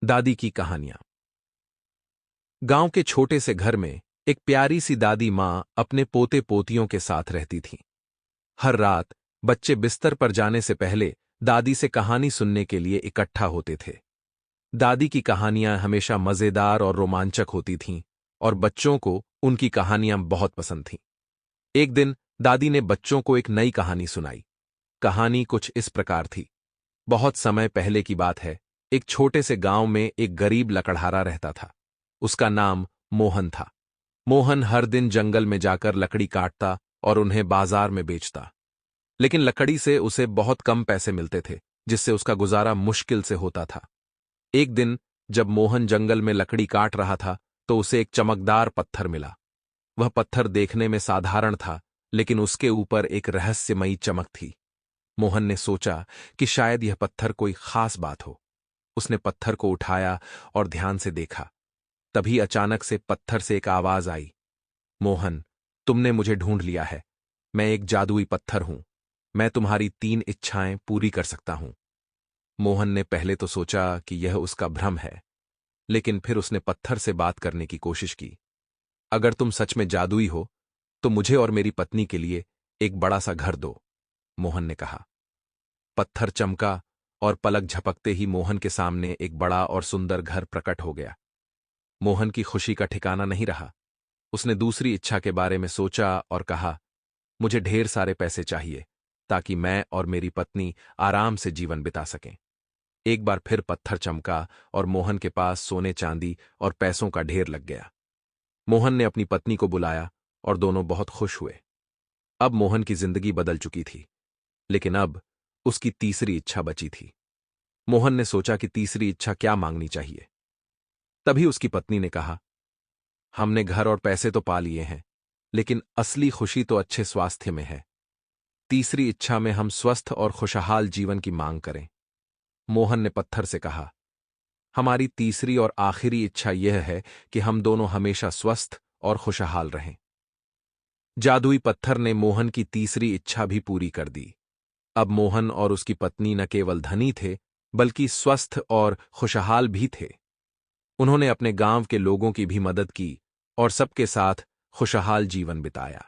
दादी की कहानियां। गांव के छोटे से घर में एक प्यारी सी दादी माँ अपने पोते पोतियों के साथ रहती थीं। हर रात बच्चे बिस्तर पर जाने से पहले दादी से कहानी सुनने के लिए इकट्ठा होते थे। दादी की कहानियां हमेशा मजेदार और रोमांचक होती थीं और बच्चों को उनकी कहानियां बहुत पसंद थीं। एक दिन दादी ने बच्चों को एक नई कहानी सुनाई। कहानी कुछ इस प्रकार थी। बहुत समय पहले की बात है। एक छोटे से गांव में एक गरीब लकड़हारा रहता था। उसका नाम मोहन था। मोहन हर दिन जंगल में जाकर लकड़ी काटता और उन्हें बाजार में बेचता। लेकिन लकड़ी से उसे बहुत कम पैसे मिलते थे, जिससे उसका गुजारा मुश्किल से होता था। एक दिन जब मोहन जंगल में लकड़ी काट रहा था तो उसे एक चमकदार पत्थर मिला। वह पत्थर देखने में साधारण था, लेकिन उसके ऊपर एक रहस्यमयी चमक थी। मोहन ने सोचा कि शायद यह पत्थर कोई खास बात हो। उसने पत्थर को उठाया और ध्यान से देखा। तभी अचानक से पत्थर से एक आवाज आई, मोहन, तुमने मुझे ढूंढ लिया है। मैं एक जादुई पत्थर हूं। मैं तुम्हारी 3 इच्छाएं पूरी कर सकता हूं। मोहन ने पहले तो सोचा कि यह उसका भ्रम है, लेकिन फिर उसने पत्थर से बात करने की कोशिश की। अगर तुम सच में जादुई हो तो मुझे और मेरी पत्नी के लिए एक बड़ा सा घर दो, मोहन ने कहा। पत्थर चमका और पलक झपकते ही मोहन के सामने एक बड़ा और सुंदर घर प्रकट हो गया। मोहन की खुशी का ठिकाना नहीं रहा। उसने दूसरी इच्छा के बारे में सोचा और कहा, मुझे ढेर सारे पैसे चाहिए ताकि मैं और मेरी पत्नी आराम से जीवन बिता सकें। एक बार फिर पत्थर चमका और मोहन के पास सोने चांदी और पैसों का ढेर लग गया। मोहन ने अपनी पत्नी को बुलाया और दोनों बहुत खुश हुए। अब मोहन की जिंदगी बदल चुकी थी, लेकिन अब उसकी तीसरी इच्छा बची थी। मोहन ने सोचा कि तीसरी इच्छा क्या मांगनी चाहिए। तभी उसकी पत्नी ने कहा, हमने घर और पैसे तो पा लिए हैं, लेकिन असली खुशी तो अच्छे स्वास्थ्य में है। तीसरी इच्छा में हम स्वस्थ और खुशहाल जीवन की मांग करें। मोहन ने पत्थर से कहा, हमारी तीसरी और आखिरी इच्छा यह है कि हम दोनों हमेशा स्वस्थ और खुशहाल रहें। जादुई पत्थर ने मोहन की तीसरी इच्छा भी पूरी कर दी। अब मोहन और उसकी पत्नी न केवल धनी थे, बल्कि स्वस्थ और खुशहाल भी थे। उन्होंने अपने गांव के लोगों की भी मदद की और सबके साथ खुशहाल जीवन बिताया।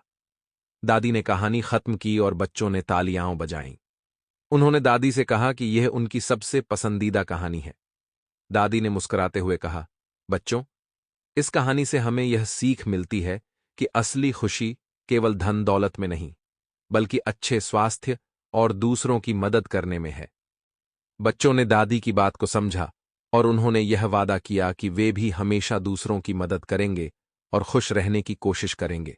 दादी ने कहानी खत्म की और बच्चों ने तालियां बजाईं। उन्होंने दादी से कहा कि यह उनकी सबसे पसंदीदा कहानी है। दादी ने मुस्कुराते हुए कहा, बच्चों, इस कहानी से हमें यह सीख मिलती है कि असली खुशी केवल धन दौलत में नहीं, बल्कि अच्छे स्वास्थ्य और दूसरों की मदद करने में है। बच्चों ने दादी की बात को समझा और उन्होंने यह वादा किया कि वे भी हमेशा दूसरों की मदद करेंगे और खुश रहने की कोशिश करेंगे।